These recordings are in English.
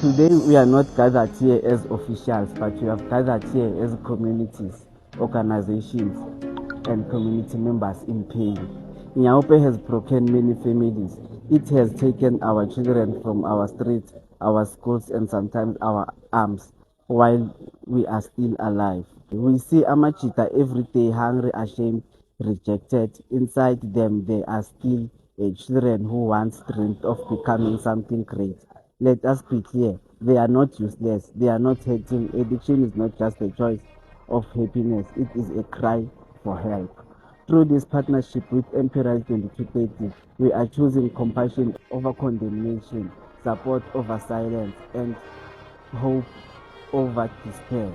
Today we are not gathered here as officials, but we have gathered here as communities, organizations, and community members in pain. Nyaupe has broken many families. It has taken our children from our streets, our schools, and sometimes our arms while we are still alive. We see Amachita every day, hungry, ashamed, rejected. Inside them, there are still children who once dreamed of becoming something great. Let us be clear, they are not useless, they are not hurting. Addiction is not just a choice of happiness, it is a cry for help. Through this partnership with Imperial 2230, we are choosing compassion over condemnation, support over silence, and hope over despair.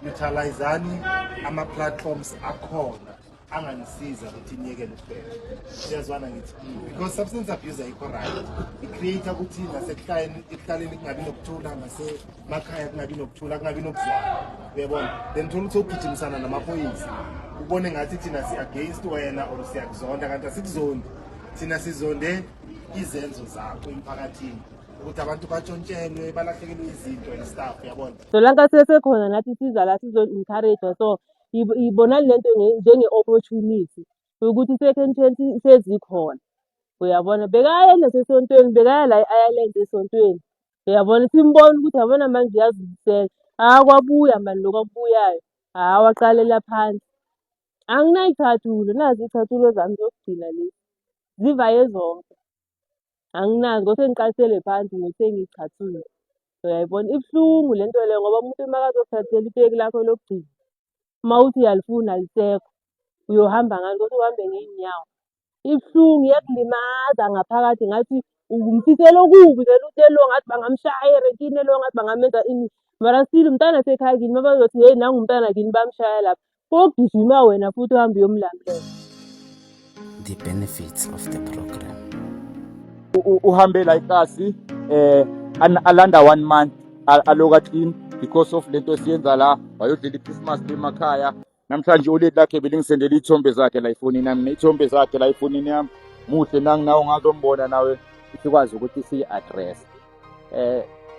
Utilizani ama-platforms akhona angangisiza ukuthi niyekele ukubheka. Siyazwana ngithi because substance abuse ayikho right. I-create ukuthi nasekuhlaleni kungabi nokuthula, nasemakhaya kungabi nokuthula, kungabi nokuzwana. Uyabona? Then thola ukuthi ugijimisana namaphoyisa. Ubone ngathi thina si-against wena or siyakuzonda kanti asikuzondi. Thina sizonde izenzo zakho emphakathini. Ukuthi abantu batshontshelwe balahlekelwe izinto and stuff yabona. So lanka sesekhona nathi siza la sizo-encourage so ibona lento njenge-opportunity ukuthi second chance sezikhona uyabona bekaya nasesontweni bekaya la e-Ireland esontweni uyabona simbona ukuthi yabona manje uyazimisela akwabuya mani lokhu akubuyayo waqalela phansi anginayicathulo nazi iy'cathulo zami zokugcina lezi zivaye zonke anginazi ngosengiqalisele phansi ngosengiyicathulo. Uyayibona ibuhlungu le nto leyo ngoba umuntu uma akazokuthathela iteki lakho lokugcina uma uthi uyalifuna alisekho uyohamba ngalo kothi uhambe ngey'nyawo. Ibuhlungu iyakulimaza ngaphakathi ngathi umfisela okubi vele utelo ngathi bangamshaya erenkini elo ngathi bangamenza ini mara still umntana sekhaya kini uma bazothi heyi nangu umntana kini bamshaya lapha kokugijima wena futhi uhambe uyomlamulela. The benefits of the program. Uhambe like us alanda 1 month aloka clean because of lento esiyenza la wayodlela iChristmas emakhaya. Namhlanje uleli lakhe belingisendela iy'thombe zakhe la efonini yami ney'thombe zakhe la efonini yami muhle nawe ungazombona nawe sikwazi ukuthi siyi-address.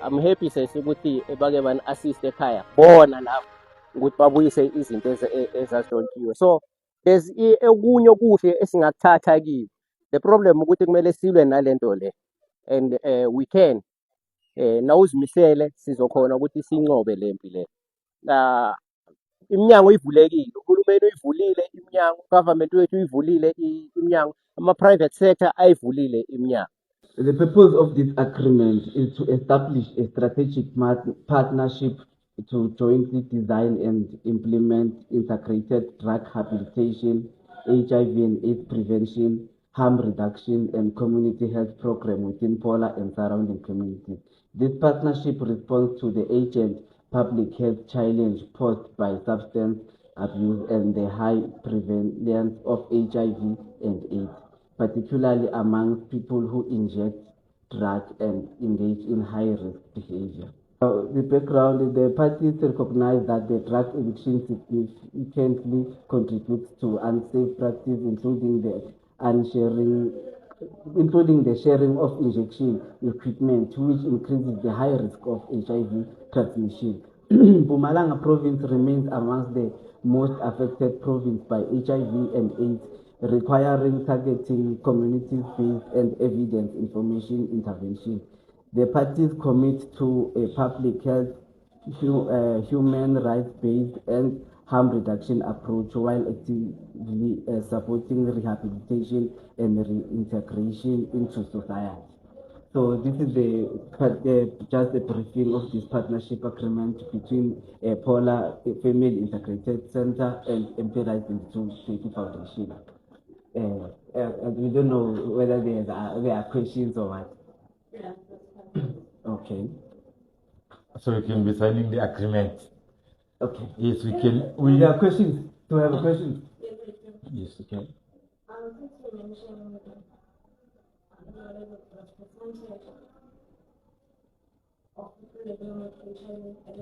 I'm happy sesi ukuthi bake bani-assist ekhaya bona lapho ukuthi babuyise izinto ezazidontshiwe. So there's okunye okuhle esingakuthatha kiyo. The problem ukuthi kumele silwe nalento le and we can nawuzimisele sizokhona ukuthi sinqobe le mpi le. Iminyango ivulekile, uhulumeni uyivulile iminyango, government wethu uyivulile iminyango, ama-private sector ayivulile iminyango. The purpose of this agreement is to establish a strategic partnership to jointly design and implement integrated drug rehabilitation, HIV and AIDS prevention, harm reduction, and community health program within Paula and surrounding communities. This partnership responds to the urgent public health challenge posed by substance abuse and the high prevalence of HIV and AIDS, particularly among people who inject drugs and engage in high-risk behavior. The background, the parties recognize that the drug addiction significantly contributes to unsafe practice, including the sharing of injection equipment, which increases the high risk of HIV transmission. Mpumalanga province remains amongst the most affected province by HIV and AIDS, requiring targeting community-based and evidence information intervention. The parties commit to a public health, human rights-based and harm reduction approach while actively supporting rehabilitation and reintegration into society. So this is just a briefing of this partnership agreement between Paula Female Integrated Center and Imperial 2230 Foundation. And we don't know whether there are questions or what. Yeah. Okay. So you can be signing the agreement. Okay. Yes, we can. There are questions. Do we have questions? Yes, we can.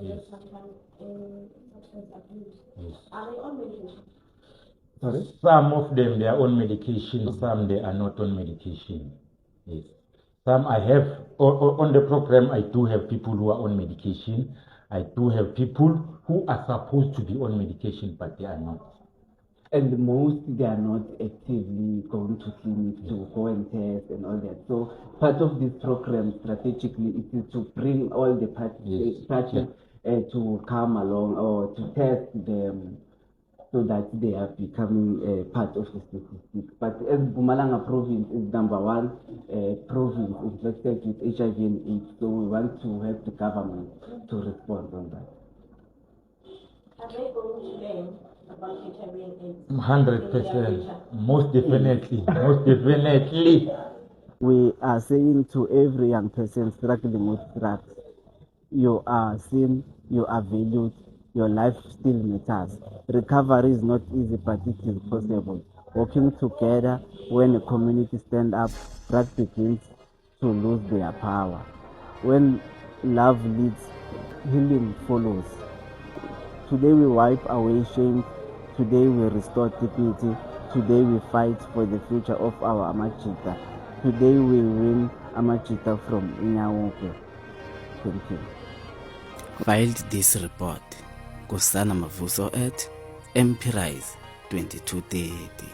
Yes. Are they on medication? Sorry? Some of them they are on medication, some they are not on medication. Yes. Some I have on the program. I do have people who are on medication. I do have people who are supposed to be on medication, but they are not. And most, they are not actively going to clinics to go and test and all that. So part of this program strategically is to bring all the parties to come along or to test them so that they are becoming part of the statistics. But as Mpumalanga province is number one province infected with HIV and AIDS, so we want to help the government to respond on that. Are they going to learn about HIV and AIDS? 100%. Most definitely. Most definitely. We are saying to every young person struggling with drugs, you are seen, you are valued, your life still matters. Recovery is not easy, but it is possible. Working together, when a community stand up, drugs begins to lose their power. When love leads, healing follows. Today we wipe away shame. Today we restore dignity. Today we fight for the future of our Amachita. Today we win Amachita from Inyawoke. Thank you. Filed this report, Kusana Mavuso at MP Rise 2230.